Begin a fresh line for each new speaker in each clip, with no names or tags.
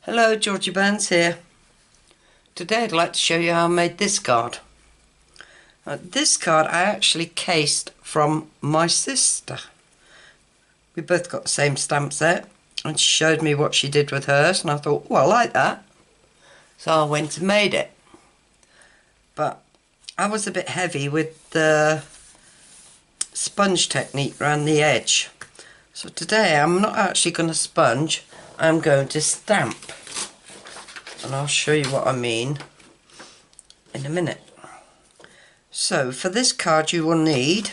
Hello, Georgie Burns here. Today I'd like to show you how I made this card. This card I actually cased from my sister. We both got the same stamp set and she showed me what she did with hers and I thought, well, I like that. So I went and made it. But I was a bit heavy with the sponge technique around the edge. So today I'm not actually going to sponge, I'm going to stamp. And I'll show you what I mean in a minute. So for this card you will need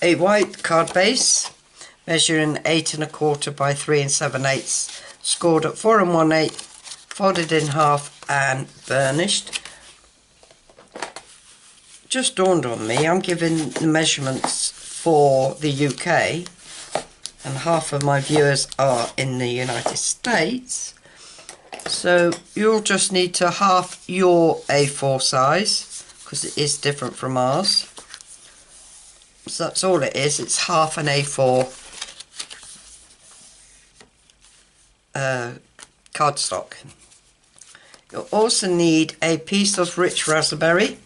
a white card base measuring 8 1/4 by 3 7/8, scored at 4 1/8, folded in half and burnished. Just dawned on me, I'm giving the measurements for the UK and half of my viewers are in the United States. So you'll just need to half your A4 size because it is different from ours. So that's all it is, it's half an A4 cardstock. You'll also need a piece of rich raspberry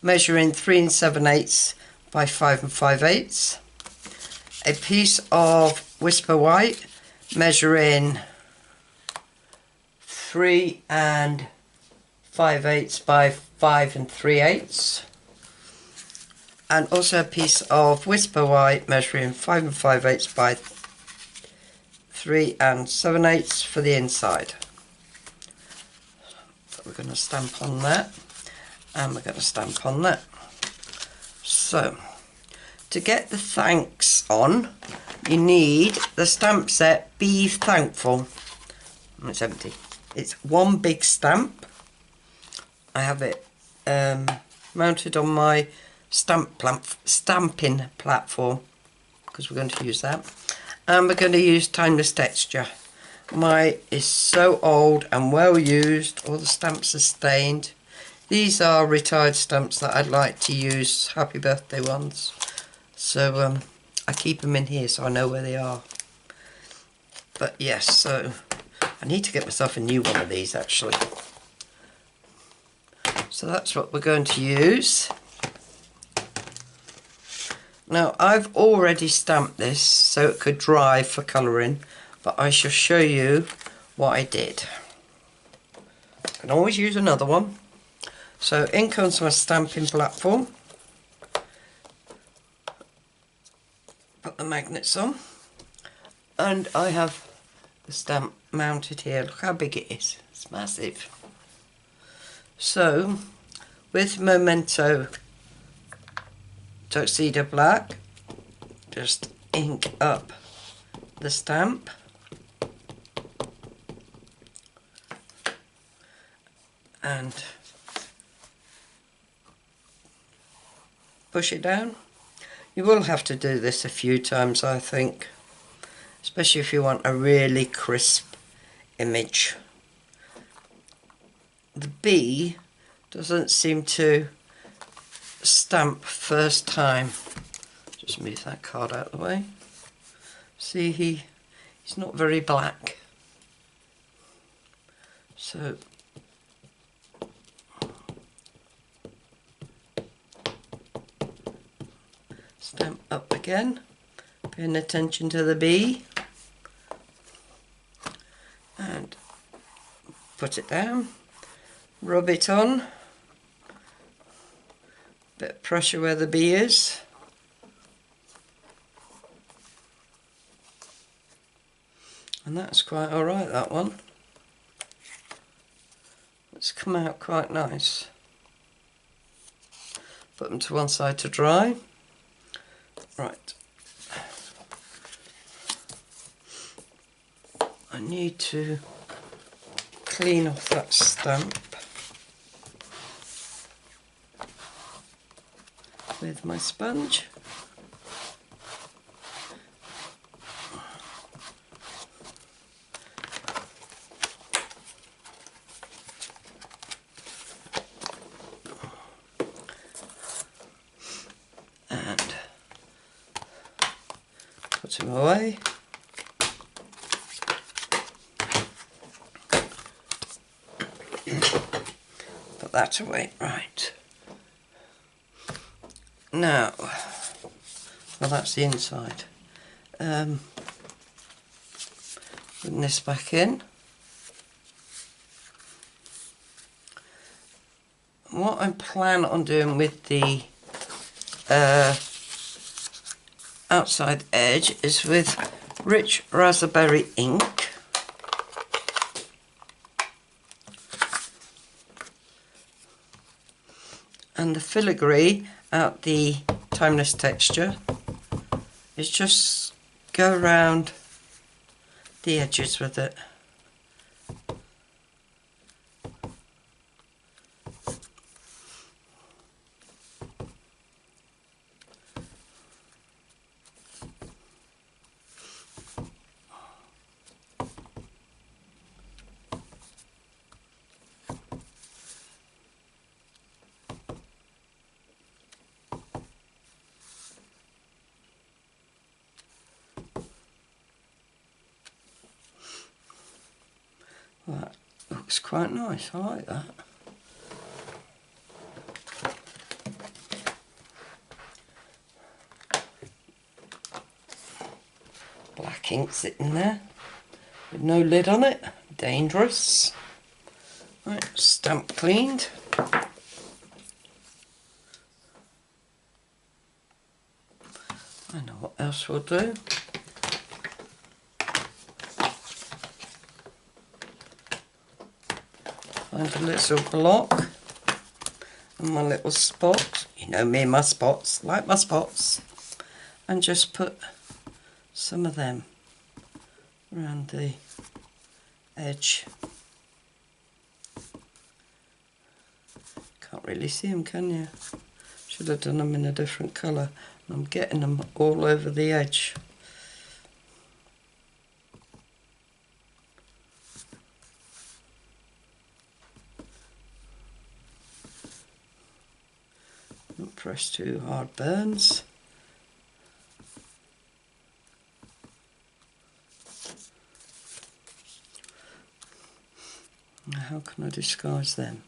measuring 3 7/8 by 5 5/8, a piece of Whisper White measuring 3 5/8 by 5 3/8, and also a piece of Whisper White measuring 5 5/8 by 3 7/8 for the inside. So we're going to stamp on that and we're going to stamp on that. So to get the thanks on you need the stamp set Bee Thankful. It's empty. It's one big stamp. I have it mounted on my stamping platform because we're going to use that, and we're going to use Timeless Texture. Mine is so old and well used, all the stamps are stained. These are retired stamps that I'd like to use, happy birthday ones, so I keep them in here so I know where they are. But yes, so I need to get myself a new one of these actually. So that's what we're going to use. Now I've already stamped this so it could dry for colouring, but I shall show you what I did. I can always use another one. So in comes my stamping platform. Put the magnets on. And I have the stamp mounted here. Look how big it is. It's massive. So with Memento Tuxedo Black, just ink up the stamp. And push it down. You will have to do this a few times, I think, especially if you want a really crisp image. The bee doesn't seem to stamp first time. Just move that card out of the way. See, he's not very black. So stamp up again, paying attention to the bee, and put it down, rub it on, bit of pressure where the bee is, and that's quite alright, that one. It's come out quite nice. Put them to one side to dry. Right, I need to clean off that stamp with my sponge. And put him away. that away. Right. Now, well, that's the inside. Putting this back in. What I plan on doing with the outside edge is with rich raspberry ink. And the filigree out the timeless texture is just go around the edges with it. That looks quite nice, I like that. Black ink sitting there with no lid on it, dangerous. Right, stamp cleaned. I know what else we'll do. Find a little block and my little spots. You know me and my spots, like my spots. And just put some of them around the edge. Can't really see them, can you? Should have done them in a different colour. I'm getting them all over the edge. Don't press too hard, burns. Now how can I disguise them?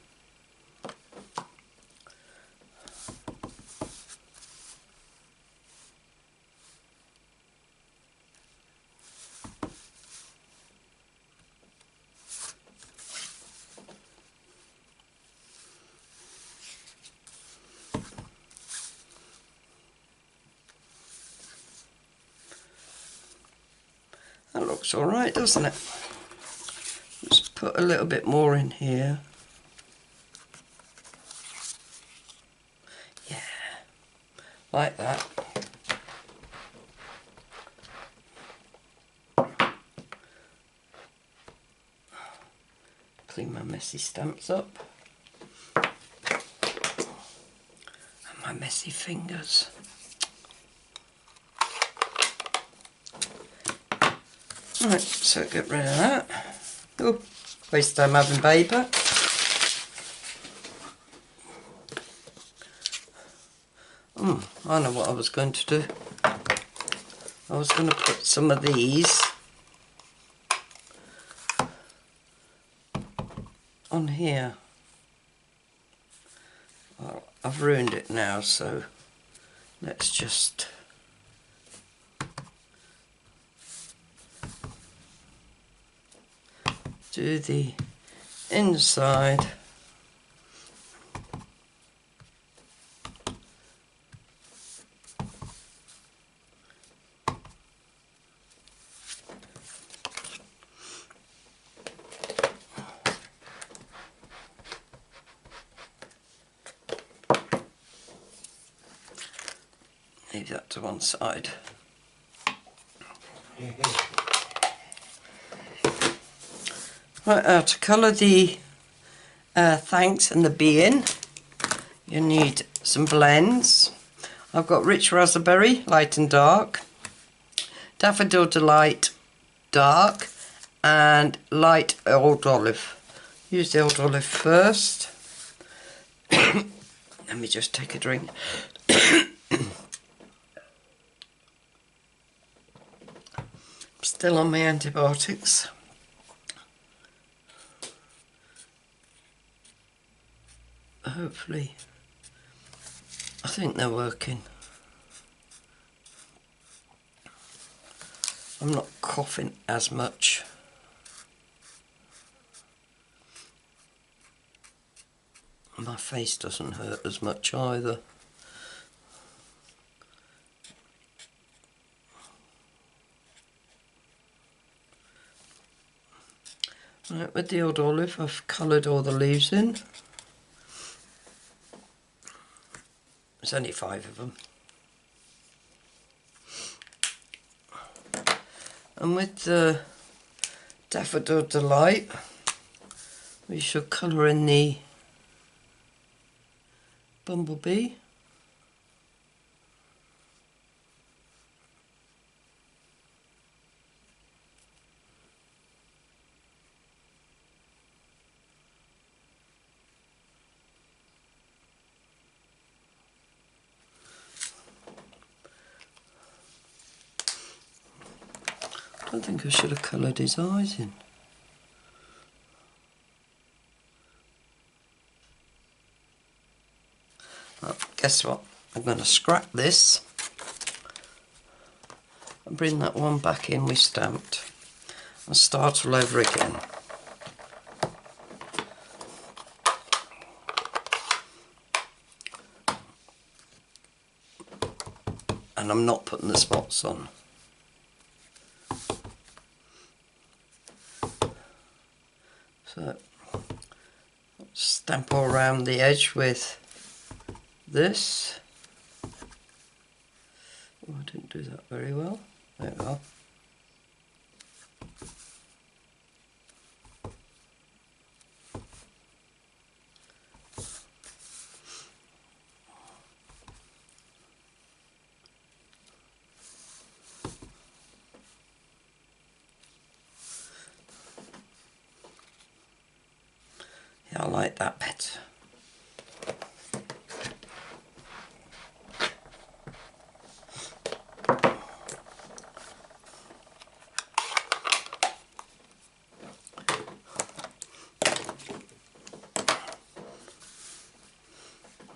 That looks alright, doesn't it? Let's put a little bit more in here. Yeah, like that. Clean my messy stamps up. And my messy fingers. Right, so get rid of that. Oh, waste time having paper. I know what I was going to do. I was going to put some of these on here. Well, I've ruined it now, so let's just do the inside. Leave that to one side. Right, to colour the thanks and the bee in, you need some blends. I've got rich raspberry, light and dark, daffodil delight, dark, and light old olive. Use the old olive first. Let me just take a drink. Still on my antibiotics. hopefully, I think they're working. I'm not coughing as much. My face doesn't hurt as much either. Right, with the old olive, I've coloured all the leaves in. There's only 5 of them. And with the Daffodil Delight, we should colour in the bumblebee. I don't think I should have coloured his eyes in. Well, guess what? I'm going to scrap this and bring that one back in we stamped and start all over again. And I'm not putting the spots on. So, stamp all around the edge with this. Oh, I didn't do that very well. There we are. Yeah, I like that better.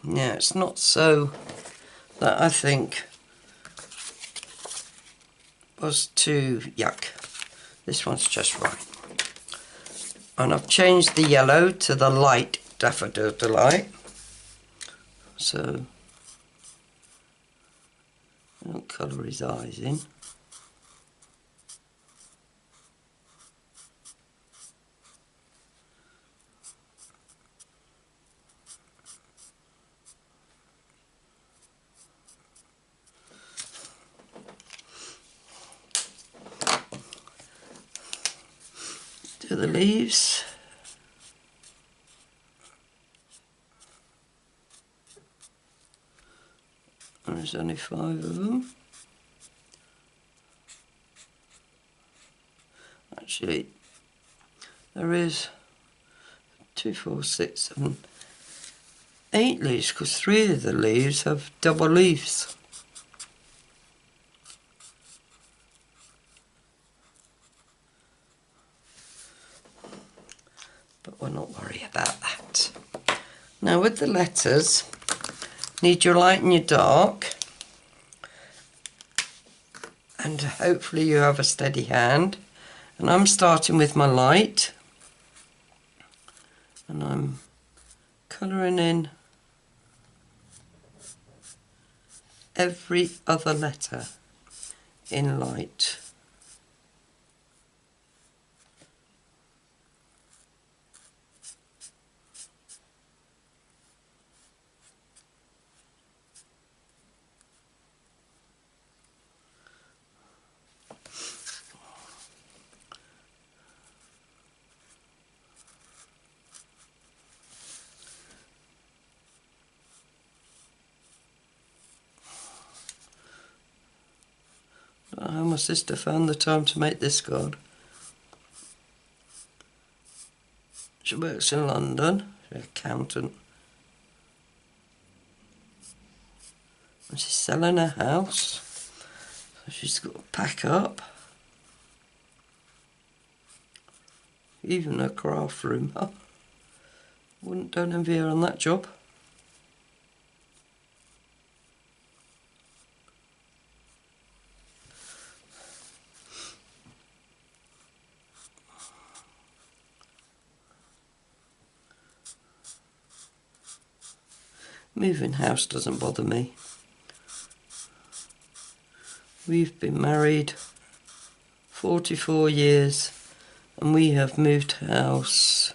Yeah, it's not so that I think was too yuck. This one's just right. And I've changed the yellow to the light Daffodil Delight. So I'll colour his eyes in. Do the leaves. And there's only 5 of them. Actually, there is 2, 4, 6, 7, 8 leaves, because 3 of the leaves have double leaves. But we'll not worry about that. Now with the letters, need your light and your dark, and hopefully you have a steady hand. And I'm starting with my light, and I'm colouring in every other letter in light. I don't know how my sister found the time to make this card. She works in London, she's an accountant. And she's selling her house, so she's got to pack up. Even her craft room. Oh, don't envy her on that job. Moving house doesn't bother me. We've been married 44 years and we have moved house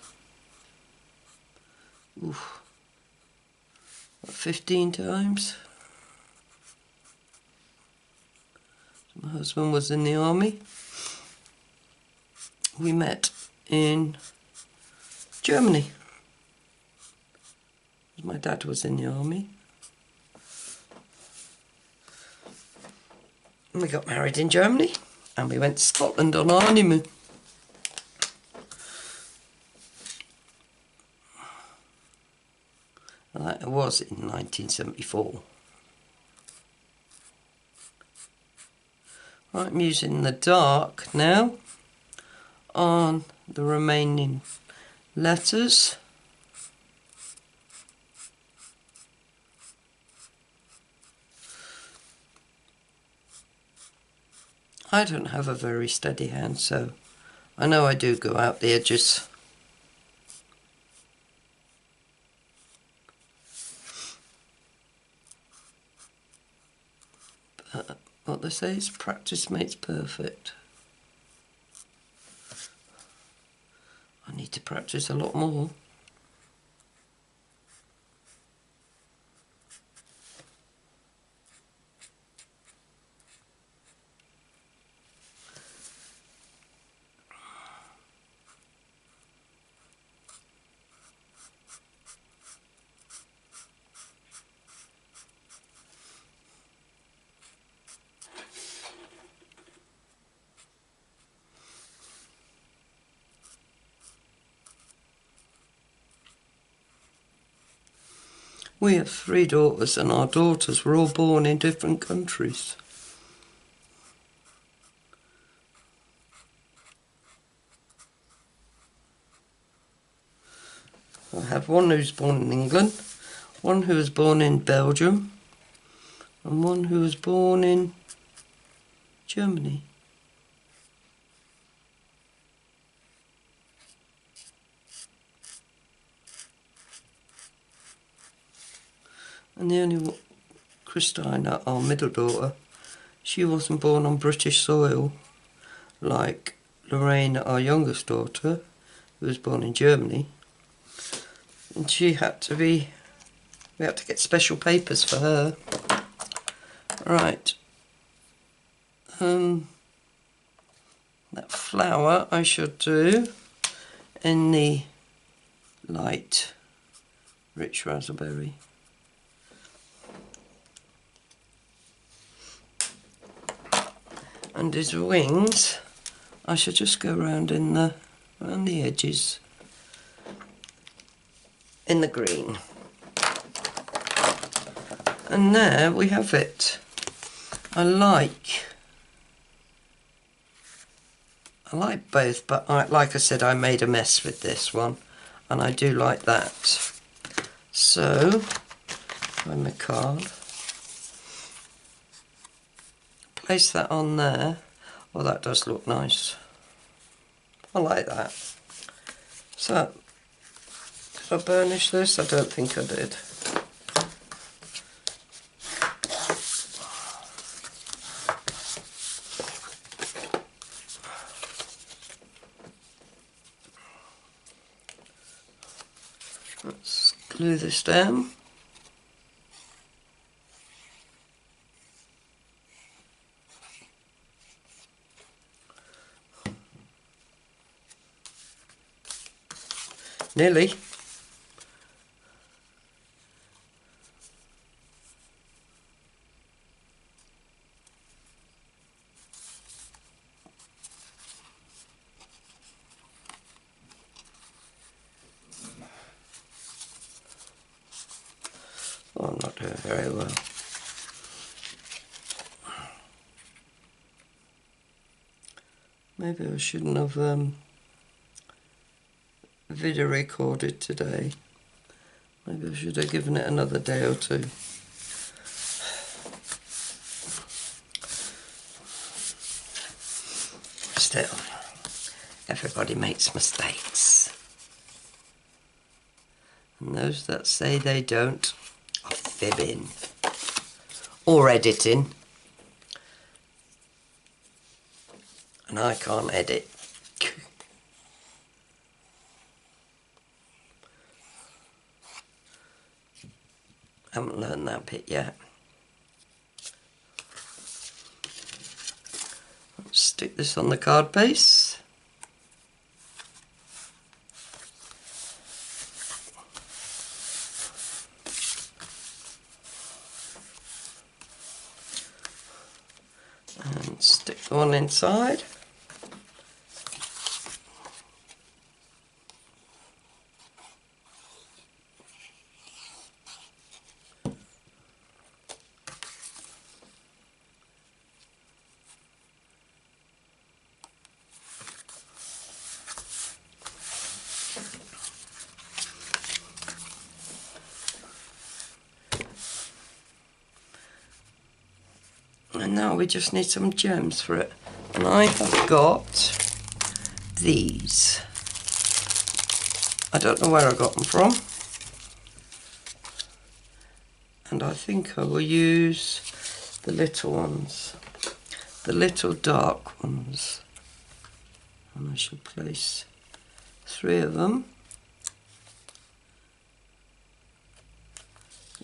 15 times. My husband was in the army. We met in Germany. My dad was in the army. And we got married in Germany and we went to Scotland on our honeymoon. And that was in 1974. Right, I'm using the dark now on the remaining letters. I don't have a very steady hand, so I know I do go out the edges. But what they say is practice makes perfect. I need to practice a lot more. We have 3 daughters and our daughters were all born in different countries. I have one who's born in England, one who was born in Belgium, and one who was born in Germany. And the only one, Christina, our middle daughter, she wasn't born on British soil like Lorraine, our youngest daughter, who was born in Germany. And she had to be, we had to get special papers for her. Right. That flower I should do in the light rich raspberry. And his wings, I should just go around around the edges in the green. And there we have it. I like both, but like I said, I made a mess with this one, and I do like that. So, find my card. Place that on there. Oh, that does look nice. I like that. So, did I burnish this? I don't think I did. Let's glue this down. Nearly. Oh, I'm not doing very well. Maybe I shouldn't have video recorded today. Maybe I should have given it another day or two. Still, everybody makes mistakes. And those that say they don't fibbing or editing, and I can't edit. Haven't learned that bit yet. Let's stick this on the card base. And stick the one inside. And now we just need some gems for it. And I have got these. I don't know where I got them from. And I think I will use the little ones. The little dark ones. And I shall place 3 of them.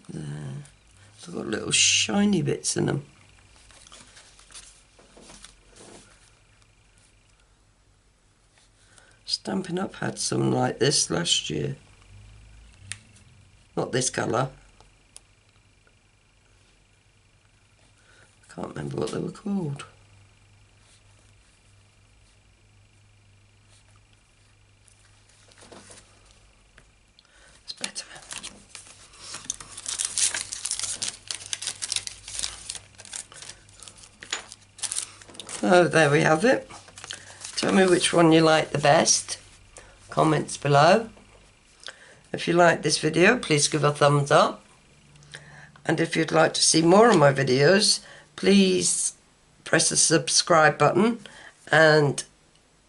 There. They've got little shiny bits in them. Stampin' Up had some like this last year. Not this colour. I can't remember what they were called. It's better. So there we have it. Tell me which one you like the best. Comments below. If you like this video, please give a thumbs up. And if you'd like to see more of my videos, please press the subscribe button and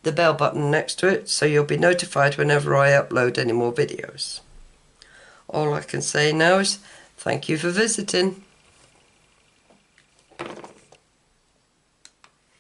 the bell button next to it so you'll be notified whenever I upload any more videos. All I can say now is thank you for visiting.